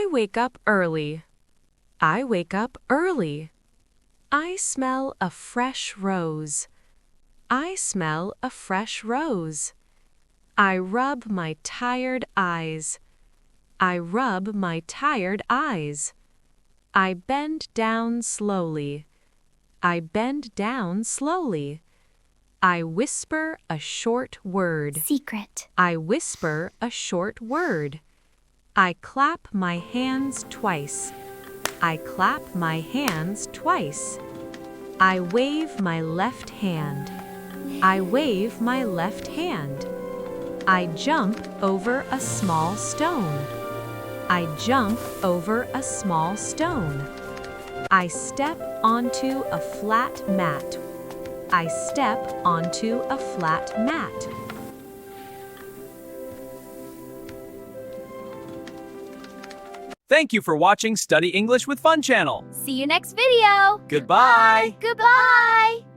I wake up early. I wake up early. I smell a fresh rose. I smell a fresh rose. I rub my tired eyes. I rub my tired eyes. I bend down slowly. I bend down slowly. I whisper a short word. Secret. I whisper a short word. I clap my hands twice. I clap my hands twice. I wave my left hand. I wave my left hand. I jump over a small stone. I jump over a small stone. I step onto a flat mat. I step onto a flat mat. Thank you for watching Study English with Fun Channel. See you next video. Goodbye. Goodbye.